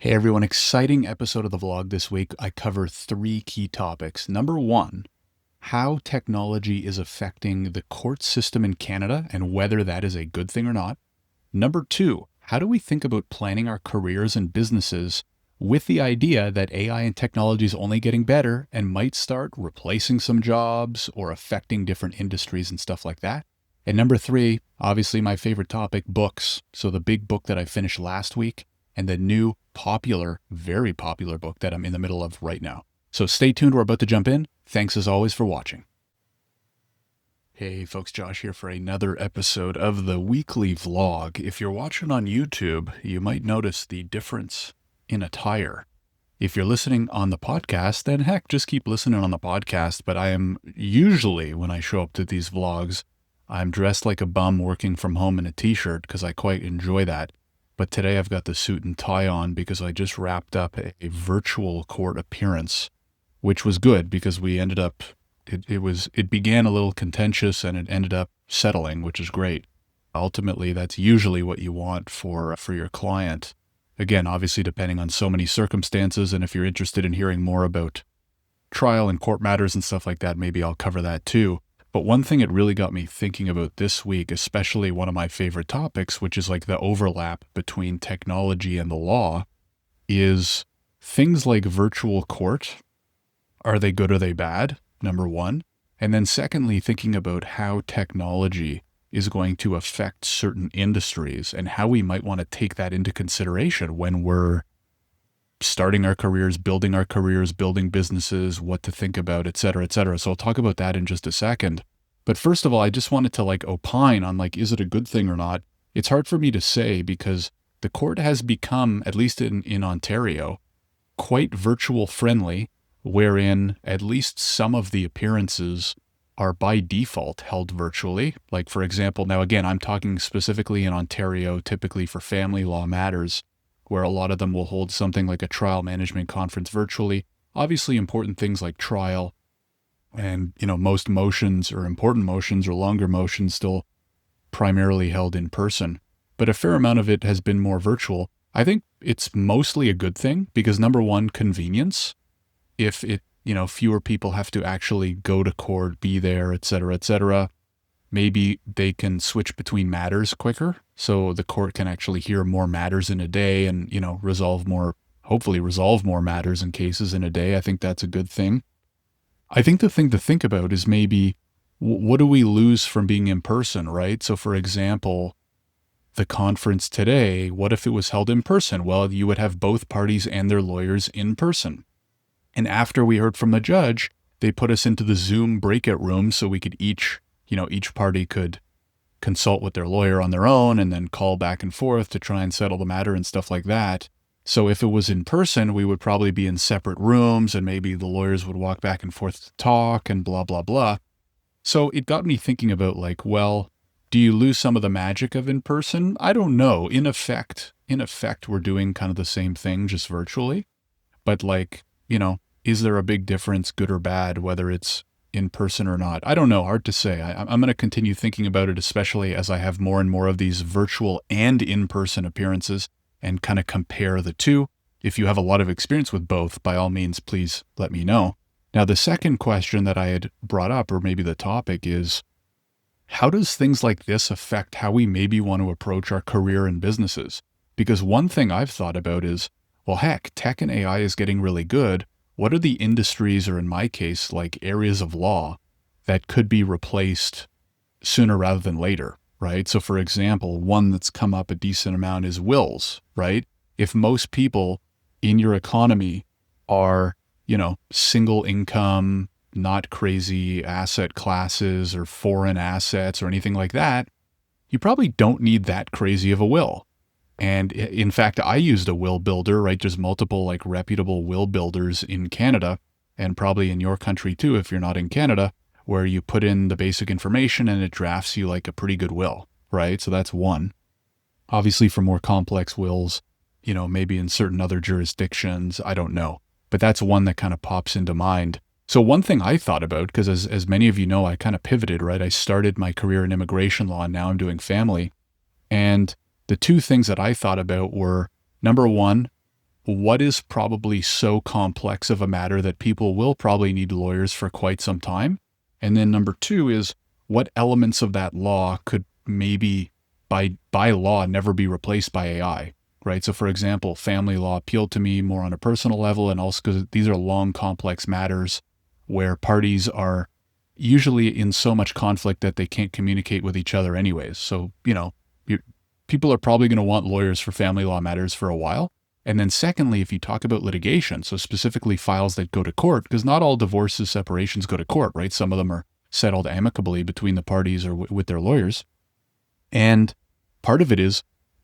Hey everyone, exciting episode of the vlog this week. I cover three key topics. Number one, how technology is affecting the court system in Canada and whether that is a good thing or not. Number two, how do we think about planning our careers and businesses with the idea that AI and technology is only getting better and might start replacing some jobs or affecting different industries and stuff like that. And number three, obviously my favorite topic, books. So the big book that I finished last week and the new popular, very popular book that I'm in the middle of right now. So stay tuned. We're about to jump in. Thanks as always for watching. Hey folks, Josh here for another episode of the weekly vlog. If you're watching on YouTube, you might notice the difference in attire. If you're listening on the podcast, then heck, just keep listening on the podcast. But I am usually, when I show up to these vlogs, I'm dressed like a bum working from home in a t-shirt because I quite enjoy that. But today I've got the suit and tie on because I just wrapped up a virtual court appearance, which was good because we ended up, it began a little contentious and it ended up settling, which is great. Ultimately, that's usually what you want for your client. Again, obviously depending on so many circumstances, and if you're interested in hearing more about trial and court matters and stuff like that, maybe I'll cover that too. But one thing it really got me thinking about this week, especially one of my favorite topics, which is like the overlap between technology and the law, is things like virtual court. Are they good or are they bad? Number one. And then secondly, thinking about how technology is going to affect certain industries and how we might want to take that into consideration when we're starting our careers, building businesses, what to think about, et cetera, et cetera. So I'll talk about that in just a second. But first of all, I just wanted to opine on is it a good thing or not? It's hard for me to say because the court has become, at least in Ontario, quite virtual friendly, wherein at least some of the appearances are by default held virtually. Like for example, now again, I'm talking specifically in Ontario, typically for family law matters, where a lot of them will hold something like a trial management conference virtually. Obviously important things like trial and, most motions or important motions or longer motions still primarily held in person. But a fair amount of it has been more virtual. I think it's mostly a good thing because number one, convenience. If fewer people have to actually go to court, be there, et cetera, maybe they can switch between matters quicker. So the court can actually hear more matters in a day and, hopefully resolve more matters and cases in a day. I think that's a good thing. I think the thing to think about is maybe what do we lose from being in person, right? So for example, the conference today, what if it was held in person? Well, you would have both parties and their lawyers in person. And after we heard from the judge, they put us into the Zoom breakout room so we could each party could consult with their lawyer on their own and then call back and forth to try and settle the matter and stuff like that. So if it was in person, we would probably be in separate rooms and maybe the lawyers would walk back and forth to talk and blah, blah, blah. So it got me thinking about do you lose some of the magic of in person? I don't know. In effect, we're doing kind of the same thing, just virtually. But is there a big difference, good or bad, whether it's in person or not? I don't know. Hard to say. I'm going to continue thinking about it, especially as I have more and more of these virtual and in-person appearances and kind of compare the two. If you have a lot of experience with both, by all means, please let me know. Now, the second question that I had brought up, or maybe the topic, is how does things like this affect how we maybe want to approach our career and businesses? Because one thing I've thought about is, well, heck, tech and AI is getting really good. What are the industries, or in my case, areas of law that could be replaced sooner rather than later, right? So for example, one that's come up a decent amount is wills, right? If most people in your economy are, single income, not crazy asset classes or foreign assets or anything like that, you probably don't need that crazy of a will. And in fact, I used a will builder, right? There's multiple reputable will builders in Canada and probably in your country too, if you're not in Canada, where you put in the basic information and it drafts you a pretty good will, right? So that's one. Obviously for more complex wills, maybe in certain other jurisdictions, I don't know. But that's one that kind of pops into mind. So one thing I thought about, because as many of you know, I kind of pivoted, right? I started my career in immigration law and now I'm doing family. And the two things that I thought about were, number one, what is probably so complex of a matter that people will probably need lawyers for quite some time? And then number two is, what elements of that law could maybe by law never be replaced by AI, right? So for example, family law appealed to me more on a personal level, and also because these are long, complex matters where parties are usually in so much conflict that they can't communicate with each other anyways. So, people are probably going to want lawyers for family law matters for a while. And then secondly, if you talk about litigation, so specifically files that go to court, because not all divorces, separations go to court, right? Some of them are settled amicably between the parties or with their lawyers. And part of it is,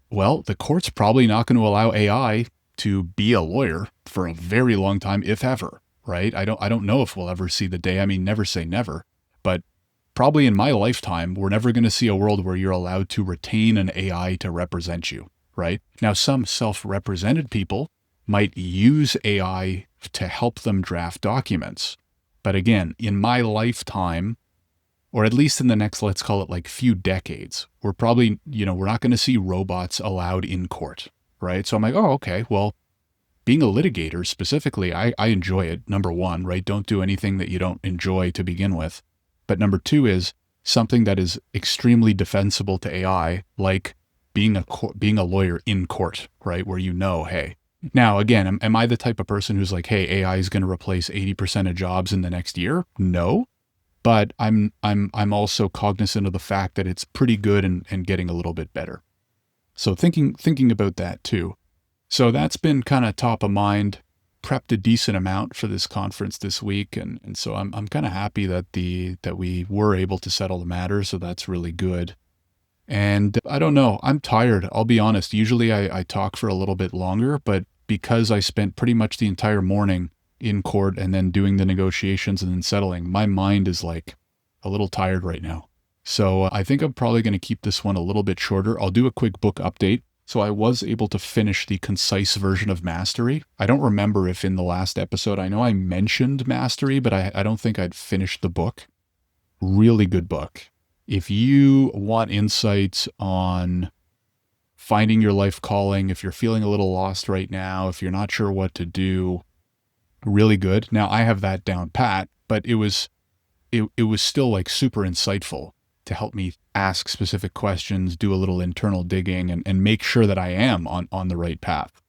well, the court's probably not going to allow AI to be a lawyer for a very long time, if ever, right? I don't know if we'll ever see the day. I mean, never say never, but probably in my lifetime, we're never going to see a world where you're allowed to retain an AI to represent you. Right? Now, some self-represented people might use AI to help them draft documents. But again, in my lifetime, or at least in the next, let's call it like few decades, we're probably, we're not going to see robots allowed in court, right? So I'm like, oh, okay, well, being a litigator specifically, I enjoy it. Number one, right? Don't do anything that you don't enjoy to begin with. But number two is something that is extremely defensible to AI, like being a lawyer in court, right? Where hey. Now, again, am I the type of person who's like, hey, AI is going to replace 80% of jobs in the next year? No, but I'm also cognizant of the fact that it's pretty good and getting a little bit better. So thinking about that too. So that's been kind of top of mind. Prepped a decent amount for this conference this week, and so I'm kind of happy that we were able to settle the matter. So that's really good. And I don't know, I'm tired. I'll be honest. Usually I talk for a little bit longer, but because I spent pretty much the entire morning in court and then doing the negotiations and then settling, my mind is like a little tired right now. So I think I'm probably going to keep this one a little bit shorter. I'll do a quick book update. So I was able to finish the concise version of Mastery. I don't remember if in the last episode, I know I mentioned Mastery, but I don't think I'd finished the book. Really good book. If you want insights on finding your life calling, if you're feeling a little lost right now, if you're not sure what to do, really good. Now I have that down pat, but it was still like super insightful to help me ask specific questions, do a little internal digging and make sure that I am on the right path.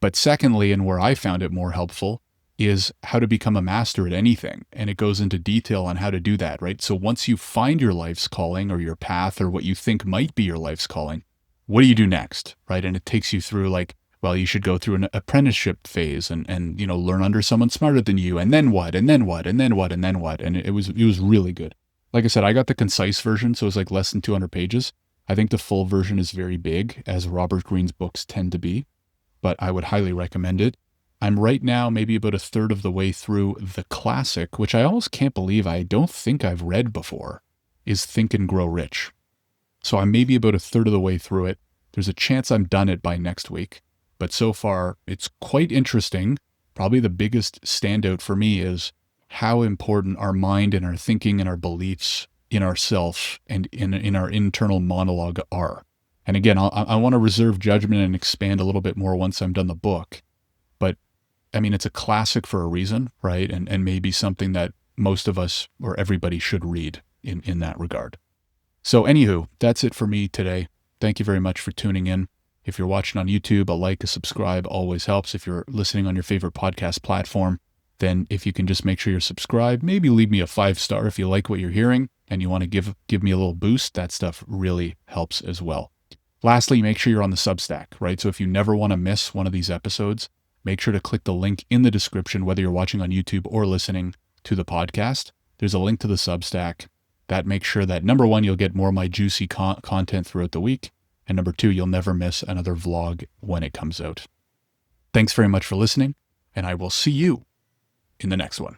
But secondly, and where I found it more helpful, is how to become a master at anything. And it goes into detail on how to do that, right? So once you find your life's calling or your path or what you think might be your life's calling, what do you do next, right? And it takes you through like, well, you should go through an apprenticeship phase and learn under someone smarter than you. And then what? And then what? And then what? And then what? And it was really good. Like I said, I got the concise version, so it was like less than 200 pages. I think the full version is very big, as Robert Greene's books tend to be, but I would highly recommend it. I'm right now maybe about a third of the way through the classic, which I almost can't believe I don't think I've read before, is Think and Grow Rich. So I'm maybe about a third of the way through it. There's a chance I'm done it by next week, but so far it's quite interesting. Probably the biggest standout for me is how important our mind and our thinking and our beliefs in ourself and in our internal monologue are. And again, I want to reserve judgment and expand a little bit more once I'm done the book. But I mean, it's a classic for a reason, right? And maybe something that most of us or everybody should read in that regard. So anywho, that's it for me today. Thank you very much for tuning in. If you're watching on YouTube, a like, a subscribe always helps. If you're listening on your favorite podcast platform, then if you can just make sure you're subscribed, maybe leave me a 5-star if you like what you're hearing and you want to give me a little boost. That stuff really helps as well. Lastly, make sure you're on the Substack, right? So if you never want to miss one of these episodes, make sure to click the link in the description, whether you're watching on YouTube or listening to the podcast. There's a link to the Substack. That makes sure that, number one, you'll get more of my juicy content throughout the week. And number two, you'll never miss another vlog when it comes out. Thanks very much for listening, and I will see you in the next one.